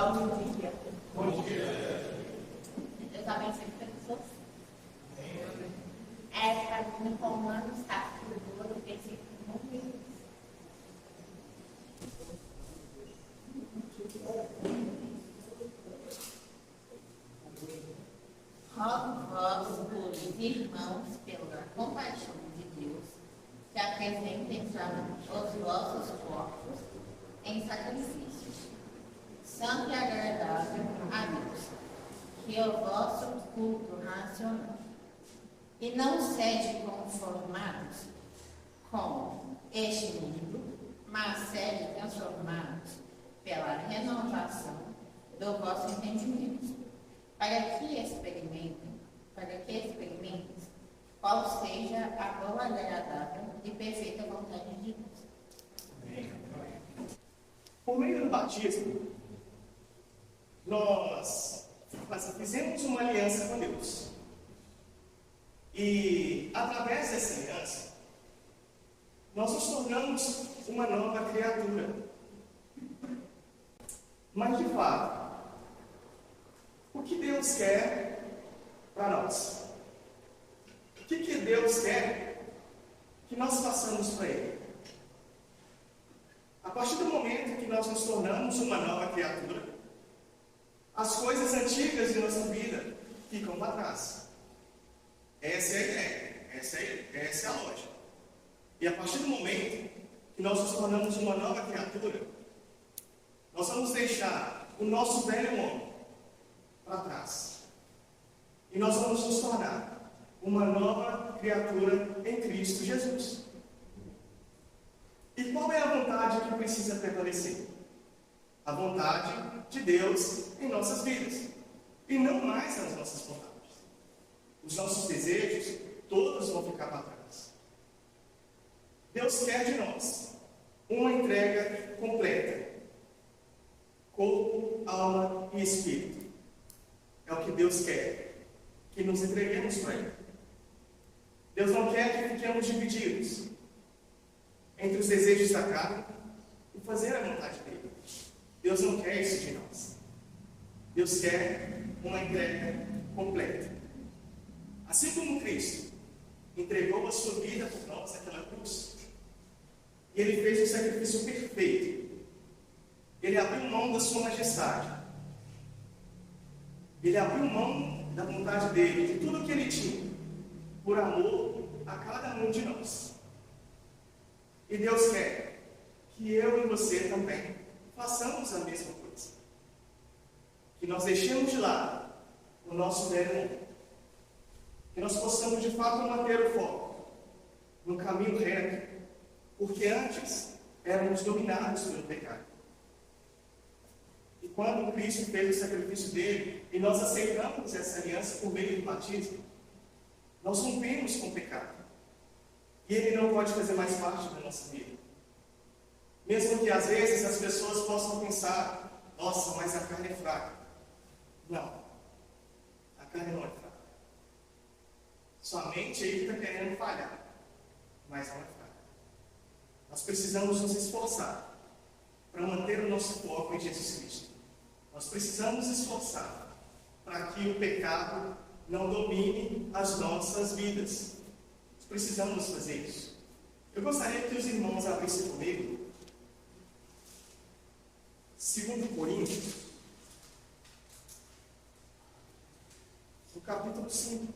Bom dia. Bom dia. Deus abençoe todos vocês. Está em Romanos, capítulo 12, versículo 1 e 2. Rogo-vos, pois, irmãos, pela compaixão de Deus, que apresentem os vossos corpos em sacrifício santo e agradável a Deus, que é o vosso culto racional. E não sede conformados com este mundo, mas sede transformados pela renovação do vosso entendimento, para que experimentem qual seja a boa, agradável e perfeita vontade de Deus. Por meio do batismo, nós fizemos uma aliança com Deus. E, através dessa aliança, nós nos tornamos uma nova criatura. Mas, de fato, o que Deus quer para nós? O que Deus quer que nós façamos para Ele? A partir do momento que nós nos tornamos uma nova criatura, as coisas antigas de nossa vida ficam para trás. Essa é a ideia, essa é a lógica. E a partir do momento que nós nos tornamos uma nova criatura, nós vamos deixar o nosso velho homem para trás. E nós vamos nos tornar uma nova criatura em Cristo Jesus. E qual é a vontade que precisa prevalecer? A vontade de Deus em nossas vidas. E não mais as nossas vontades. Os nossos desejos, todos vão ficar para trás. Deus quer de nós uma entrega completa. Corpo, alma e espírito. É o que Deus quer. Que nos entreguemos para Ele. Deus não quer que fiquemos divididos entre os desejos da carne e fazer a vontade dele. Deus não quer isso de nós. Deus quer uma entrega completa. Assim como Cristo entregou a sua vida por nós naquela cruz, e Ele fez um sacrifício perfeito. Ele abriu mão da sua majestade. Ele abriu mão da vontade dele, de tudo que Ele tinha, por amor a cada um de nós. E Deus quer que eu e você também façamos a mesma coisa. Que nós deixemos de lado o nosso velho homem. Que nós possamos de fato manter o foco no caminho reto. Porque antes éramos dominados pelo pecado. E quando Cristo fez o sacrifício dele, e nós aceitamos essa aliança por meio do batismo, nós rompemos com o pecado. E ele não pode fazer mais parte da nossa vida. Mesmo que às vezes as pessoas possam pensar: nossa, mas a carne é fraca. Não. A carne não é fraca. Sua mente aí está querendo falhar. Mas não é fraca. Nós precisamos nos esforçar para manter o nosso foco em Jesus Cristo. Nós precisamos esforçar para que o pecado não domine as nossas vidas. Nós precisamos fazer isso. Eu gostaria que os irmãos abrissem comigo 2 Coríntios, no capítulo 5.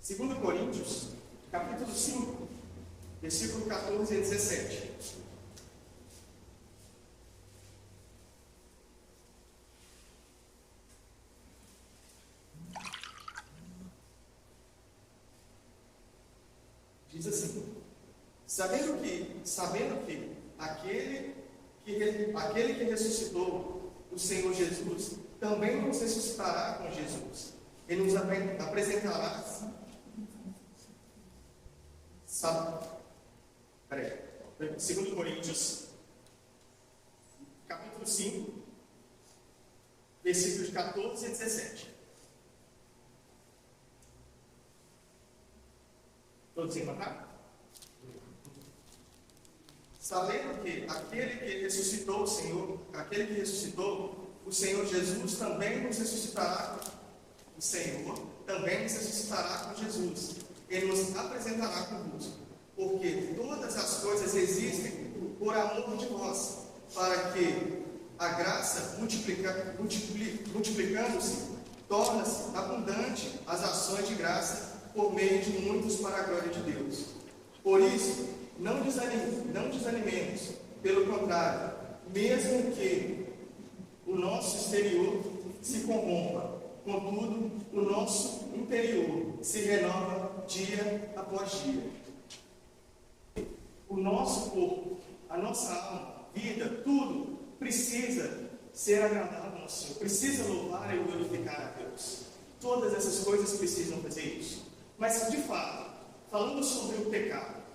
Segundo Coríntios, capítulo 5, versículo 14 e 17. Diz assim: sabendo que aquele que ressuscitou o Senhor Jesus também nos ressuscitará com Jesus e nos apresentará. Segundo Coríntios, capítulo 5, versículos 14 e 17. Todos encontraram? sabendo que aquele que ressuscitou o Senhor Jesus também nos ressuscitará. O Senhor também nos ressuscitará com Jesus. Ele nos apresentará convosco, porque todas as coisas existem por amor de vós, para que a graça, multiplicando-se, torna-se abundante as ações de graça por meio de muitos para a glória de Deus. Por isso, não desanimemos, pelo contrário, mesmo que o nosso exterior se corrompa, contudo, o nosso interior se renova dia após dia. O nosso corpo, a nossa alma, vida, tudo precisa ser agradável ao Senhor, precisa louvar e glorificar a Deus. Todas essas coisas precisam fazer isso. Mas, de fato, falando sobre o pecado,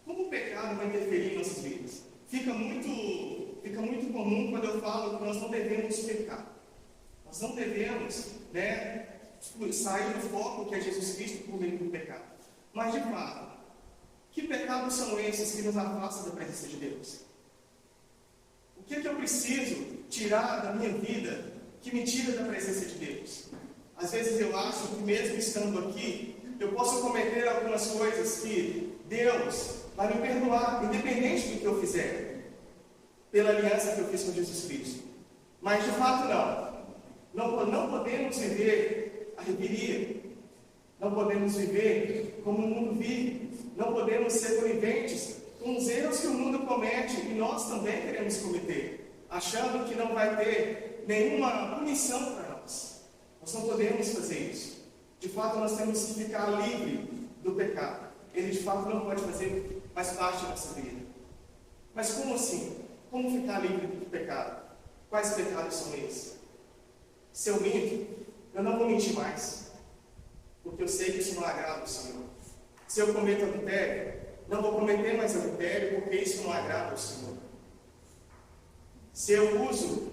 como o pecado vai interferir em nossas vidas? Fica muito comum quando eu falo que nós não devemos pecar. Nós não devemos, sair do foco que é Jesus Cristo por meio do pecado. Mas, de fato, que pecados são esses que nos afastam da presença de Deus? O que é que eu preciso tirar da minha vida que me tira da presença de Deus? Às vezes eu acho que mesmo estando aqui, eu posso cometer algumas coisas que Deus vai me perdoar, independente do que eu fizer, pela aliança que eu fiz com Jesus Cristo. Mas de fato não podemos viver a reveria, não podemos viver como o mundo vive, não podemos ser coniventes com os erros que o mundo comete e nós também queremos cometer, achando que não vai ter nenhuma punição para nós. Nós não podemos fazer isso. De fato, nós temos que ficar livre do pecado. Ele de fato não pode fazer mais parte da nossa vida. Mas como assim? Como ficar livre do pecado? Quais pecados são esses? Se eu minto, eu não vou mentir mais, porque eu sei que isso não agrada ao Senhor. Se eu cometo adultério, não vou cometer mais adultério, porque isso não agrada ao Senhor. Se eu uso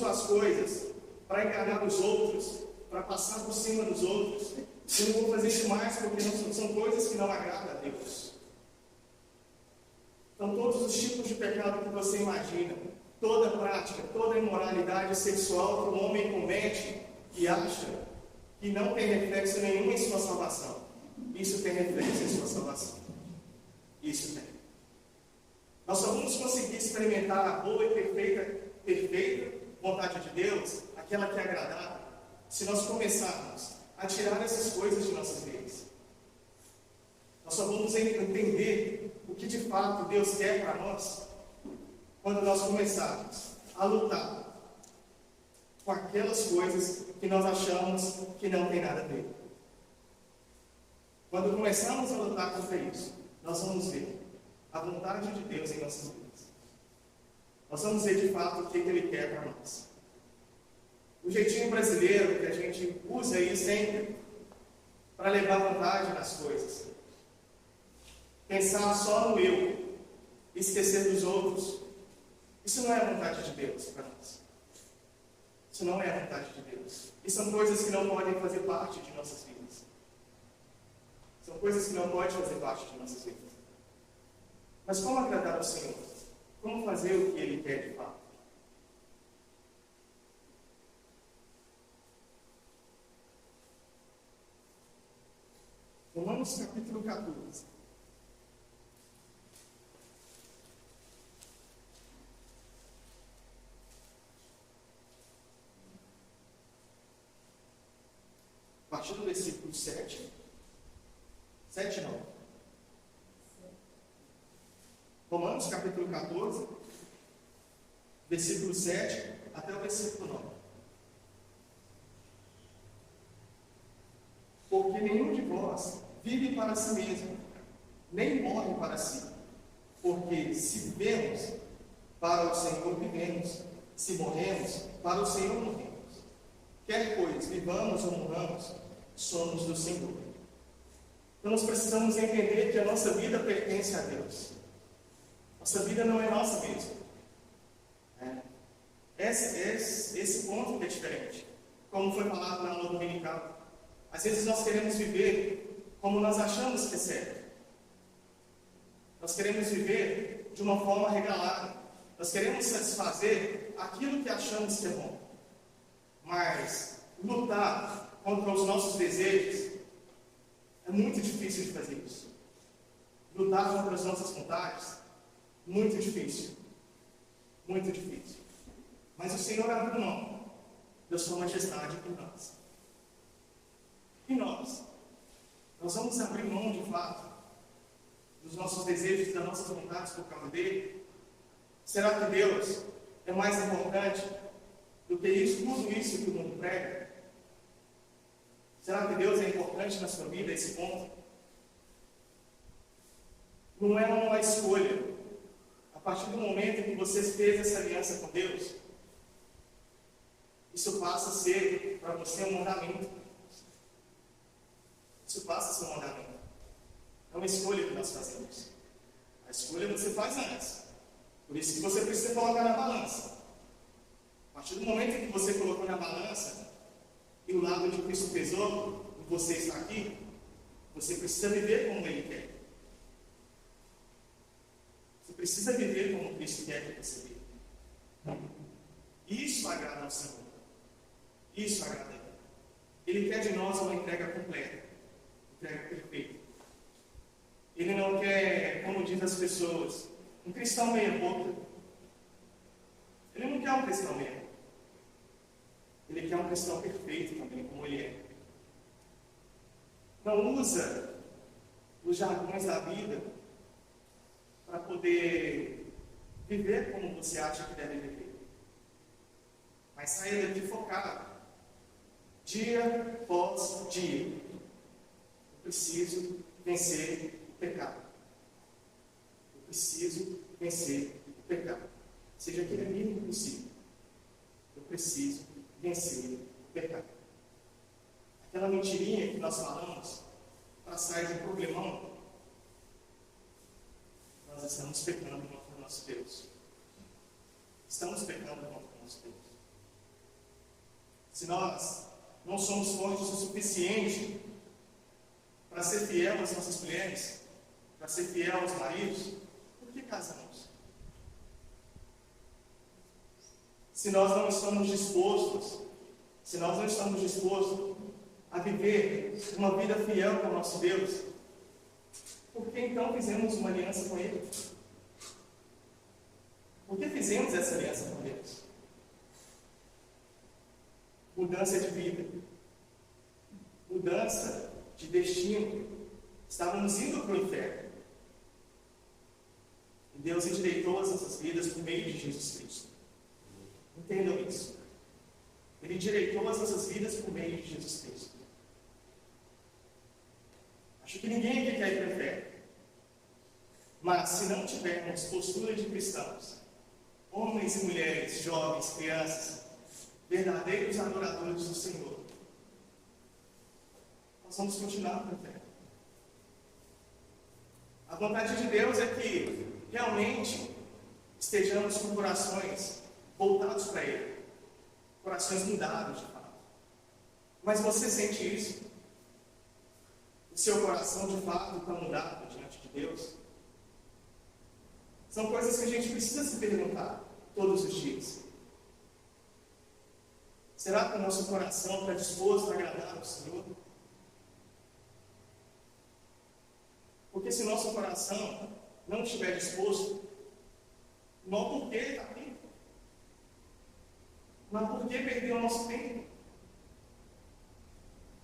as coisas para enganar os outros, para passar por cima dos outros, eu não vou fazer isso mais, porque são coisas que não agradam a Deus. Então, todos os tipos de pecado que você imagina, toda prática, toda imoralidade sexual que o homem comete e acha que não tem reflexo nenhum em sua salvação, isso tem reflexo em sua salvação. Isso tem. Nós só vamos conseguir experimentar a boa e perfeita vontade de Deus, aquela que é agradável, se nós começarmos a tirar essas coisas de nossas vidas. Nós só vamos entender o que de fato Deus quer para nós quando nós começarmos a lutar com aquelas coisas que nós achamos que não tem nada a ver. Quando começarmos a lutar contra isso, nós vamos ver a vontade de Deus em nossas vidas. Nós vamos ver de fato o que Ele quer para nós. O jeitinho brasileiro que a gente usa aí sempre para levar vantagem nas coisas. Pensar só no eu, esquecer dos outros. Isso não é a vontade de Deus para nós. Isso não é a vontade de Deus. E são coisas que não podem fazer parte de nossas vidas. São coisas que não podem fazer parte de nossas vidas. Mas como agradar ao Senhor? Como fazer o que Ele quer de fato? Romanos capítulo 14. A partir do versículo 7. 7 não. Romanos capítulo 14, versículo 7 até o versículo 9. Porque nenhum de vós vive para si mesmo, nem morre para si. Porque se vivemos, para o Senhor vivemos, se morremos, para o Senhor morremos. Quer pois vivamos ou morramos, somos do Senhor. Então nós precisamos entender que a nossa vida pertence a Deus. Nossa vida não é nossa mesmo. Esse ponto que é diferente. Como foi falado na aula dominical. Às vezes nós queremos viver como nós achamos que é certo. Nós queremos viver de uma forma regalada. Nós queremos satisfazer aquilo que achamos que é bom. Mas lutar contra os nossos desejos é muito difícil de fazer isso. Lutar contra as nossas vontades, muito difícil. Muito difícil. Mas o Senhor abriu mão da sua majestade por nós. E nós vamos abrir mão de fato dos nossos desejos, das nossas vontades por causa dele? Será que Deus é mais importante do que isso, tudo isso que o mundo prega? Será que Deus é importante na sua vida, esse ponto? Não é uma escolha. A partir do momento em que você fez essa aliança com Deus, isso passa a ser para você um mandamento. Isso passa a ser um mandamento. É uma escolha que nós fazemos. A escolha você faz antes. Por isso que você precisa colocar na balança. A partir do momento em que você colocou na balança e o lado de Cristo pesou, e você está aqui, você precisa viver como Ele quer. Você precisa viver como Cristo quer que você viva. Isso agrada ao Senhor. Isso agrada a Ele. Ele quer de nós uma entrega completa, entrega perfeita. Ele não quer, como dizem as pessoas, um cristão meia-boca. Ele não quer um cristão meia-boca. Ele quer um cristão perfeito também, como ele é. Não usa os jargões da vida para poder viver como você acha que deve viver. Mas saia daqui focado. Dia após dia. Eu preciso vencer o pecado. Eu preciso vencer o pecado. Seja aquele mínimo possível. Eu preciso vencer o pecado. Aquela mentirinha que nós falamos para sair de um problemão, nós estamos pecando contra o nosso Deus. Estamos pecando contra o nosso Deus. Se nós não somos fortes o suficiente para ser fiel às nossas mulheres, para ser fiel aos maridos, por que casamos? Se nós não estamos dispostos a viver uma vida fiel com o nosso Deus, por que então fizemos uma aliança com Ele? Por que fizemos essa aliança com Deus? Mudança de vida, mudança de destino. Estávamos indo para o inferno. E Deus endireitou as nossas vidas por meio de Jesus Cristo. Entendam isso. Ele endireitou as nossas vidas por meio de Jesus Cristo. Acho que ninguém aqui quer ir para o inferno. Mas se não tivermos postura de cristãos, homens e mulheres, jovens, crianças, verdadeiros adoradores do Senhor, nós vamos continuar para o inferno. A vontade de Deus é que realmente estejamos com corações voltados para Ele, corações mudados de fato. Mas você sente isso? O seu coração de fato está mudado diante de Deus? São coisas que a gente precisa se perguntar todos os dias. Será que o nosso coração está disposto a agradar ao Senhor? Porque se o nosso coração não estiver disposto, não por que está aqui, mas por que perder o nosso tempo?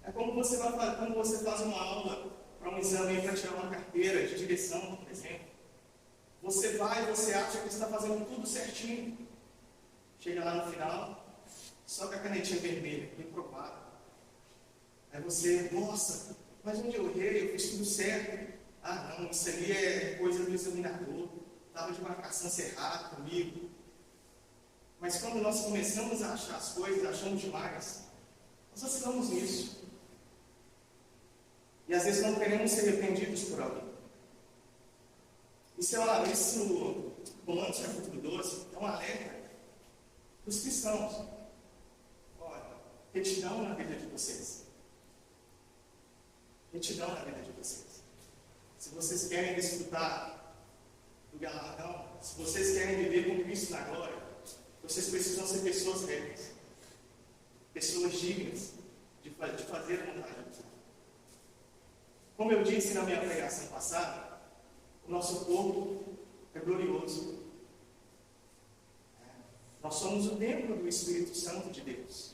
É como quando você faz uma aula para um exame para tirar uma carteira de direção, por exemplo. Você vai e você acha que está fazendo tudo certinho. Chega lá no final, só com a canetinha vermelha, reprovado. Aí você, nossa, mas onde eu errei? Eu fiz tudo certo. Ah não, isso ali é coisa do examinador. Estava de marcação errada comigo. Mas quando nós começamos a achar as coisas, achamos demais, nós vacilamos nisso. E às vezes não queremos ser arrependidos por alguém. Isso Romanos capítulo 12, é um alerta dos cristãos. Olha, retidão na vida de vocês. Retidão na vida de vocês. Se vocês querem desfrutar do galardão, se vocês querem viver com Cristo na glória, vocês precisam ser pessoas retas, pessoas dignas de fazer a vontade de Deus. Como eu disse na minha pregação passada, o nosso corpo é glorioso. Nós somos o templo do Espírito Santo de Deus.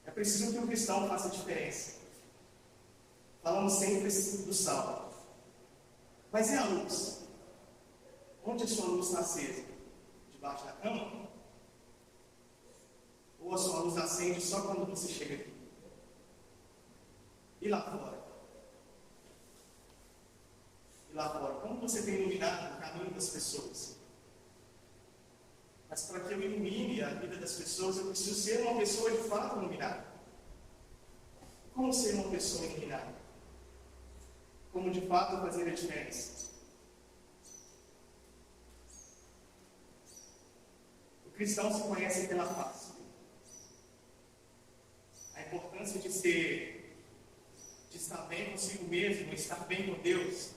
É preciso que o cristão faça diferença. Falamos sempre do sal. Mas e a luz? Onde a sua luz está acesa? Debaixo da cama? Ou a sua luz acende só quando você chega aqui? E lá fora? E lá fora? Como você tem iluminado o caminho das pessoas? Mas para que eu ilumine a vida das pessoas, eu preciso ser uma pessoa de fato iluminada. Como ser uma pessoa iluminada? Como de fato fazer a diferença? O cristão se conhece pela face. A importância de estar bem consigo mesmo, estar bem com Deus,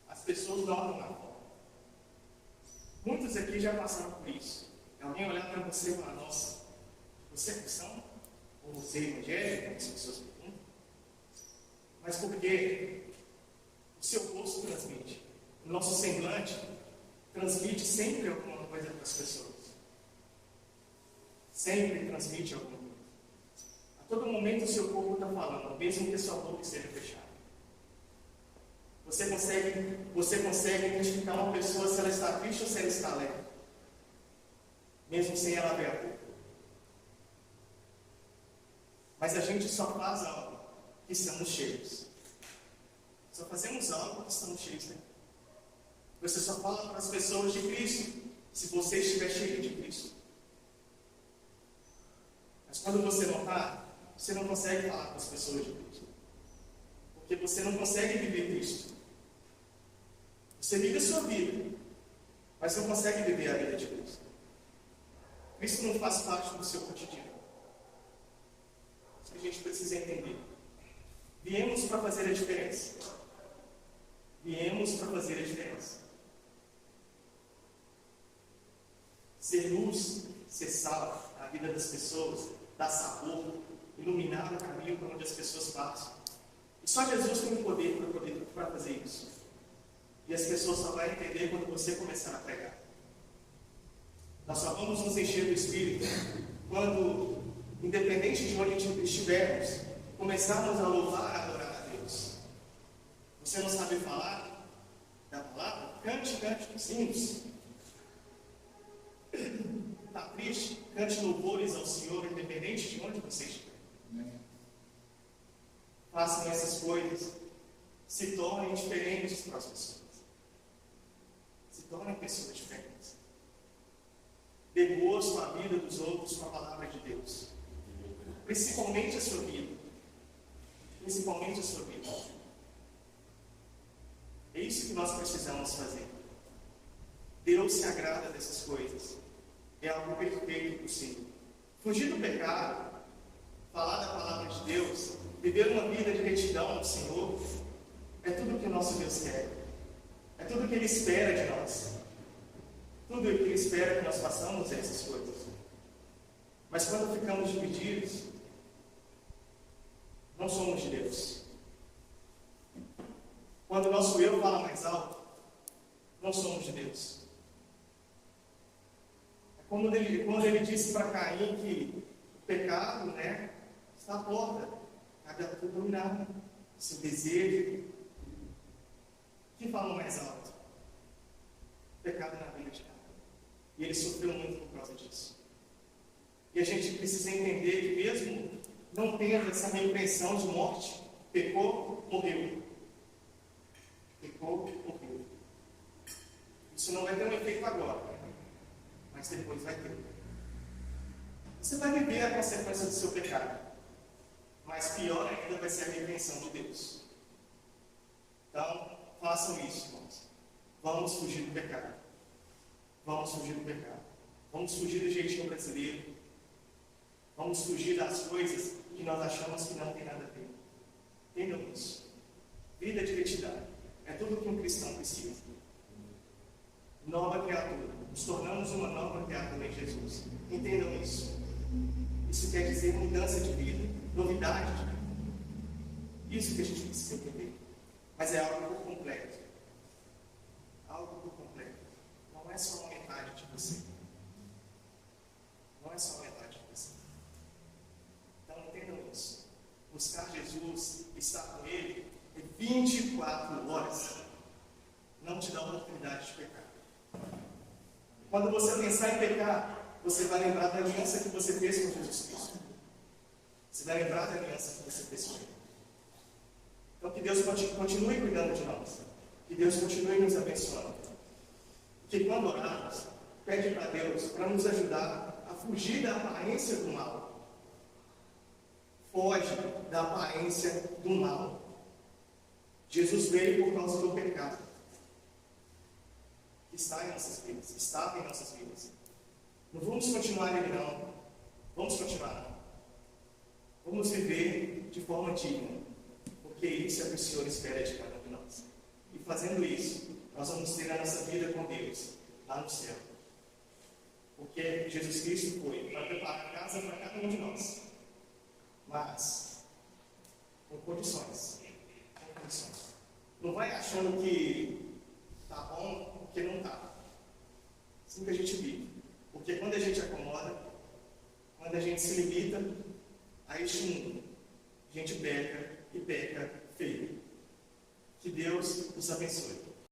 as pessoas notam na forma. Muitos aqui já passaram por isso. Alguém olhar para você e falar: nossa, você é cristão? Ou você é evangélico? Como as pessoas perguntam. Mas por quê? O seu rosto transmite. O nosso semblante transmite sempre alguma coisa para as pessoas. Sempre transmite alguma coisa. A todo momento o seu corpo está falando, mesmo que a sua boca esteja fechada. Você consegue identificar uma pessoa se ela está triste ou se ela está alegre, mesmo sem ela ver a boca. Mas a gente só faz algo que estamos cheios. Só fazemos algo que estamos cheios, né? Você só fala para as pessoas de Cristo se você estiver cheio de Cristo. Mas quando você não está, você não consegue falar com as pessoas de Cristo. Porque você não consegue viver Cristo. Você vive a sua vida, mas não consegue viver a vida de Cristo. Cristo não faz parte do seu cotidiano. Isso que a gente precisa entender. Viemos para fazer a diferença. Viemos para fazer a diferença. Ser luz, ser sal na vida das pessoas, dar sabor, iluminar o caminho para onde as pessoas passam. E só Jesus tem o poder para fazer isso. E as pessoas só vão entender quando você começar a pregar. Nós só vamos nos encher do Espírito quando, independente de onde estivermos, começarmos a louvar, a adorar a Deus. Você não sabe falar da palavra? Cante os hinos. Está triste? Cante louvores ao Senhor, independente de onde você estiver. Façam essas coisas. Se tornem diferentes para as pessoas. Se tornem pessoas diferentes. Dê gosto à vida dos outros com a palavra de Deus. Principalmente a sua vida. Principalmente a sua vida. É isso que nós precisamos fazer. Deus se agrada dessas coisas. É algo perfeito e possível. Fugir do pecado, falar da palavra de Deus, viver uma vida de retidão ao Senhor, é tudo o que o nosso Deus quer. É tudo o que Ele espera de nós. Tudo o que Ele espera que nós façamos essas coisas. Mas quando ficamos divididos, não somos de Deus. Quando o nosso eu fala mais alto, não somos de Deus. É quando ele disse para Caim que o pecado, está à porta, cabe a tu dominar o seu desejo. Quem falou mais alto? O pecado na vida de Caim. E ele sofreu muito por causa disso. E a gente precisa entender que mesmo não tendo essa repreensão de morte, pecou, morreu. Pecou, morreu. Isso não vai ter um efeito agora, mas depois vai ter. Você vai viver a consequência do seu pecado, mas pior ainda vai ser a repreensão de Deus. Então, façam isso, irmãos. Vamos fugir do pecado. Vamos fugir do pecado. Vamos fugir do jeitinho brasileiro. Vamos fugir das coisas que nós achamos que não tem nada a ver. Entendam isso. Vida de retidão é É tudo que um cristão precisa. Nova criatura. Nos tornamos uma nova criatura em Jesus. Entendam isso. Isso quer dizer mudança de vida, novidade de vida. Isso que a gente precisa entender. Mas é algo por completo. Algo por completo. Não é só uma metade de você. Não é só uma metade de você. Então entendam isso. Buscar Jesus, estar com Ele, é 24 horas. Não te dá oportunidade de pecar. Quando você pensar em pecar, você vai lembrar da aliança que você fez com Jesus Cristo. Você vai lembrar da aliança que você fez com Ele. Então que Deus continue cuidando de nós. Que Deus continue nos abençoando. Que quando orarmos, pede para Deus para nos ajudar a fugir da aparência do mal. Foge da aparência do mal. Jesus veio por causa do pecado. Que está em nossas vidas. Estava em nossas vidas. Não vamos continuar nele, não. Vamos continuar. Vamos viver de forma digna. Porque isso é o que o Senhor espera de cada um de nós. E fazendo isso, nós vamos ter a nossa vida com Deus, lá no céu. Porque Jesus Cristo foi para preparar a casa para cada um de nós. Mas, com condições. Com condições. Não vai achando que está bom, porque não está. Assim que a gente vive. Porque quando a gente acomoda, quando a gente se limita a este mundo, a gente peca e peca feio. Que Deus nos abençoe.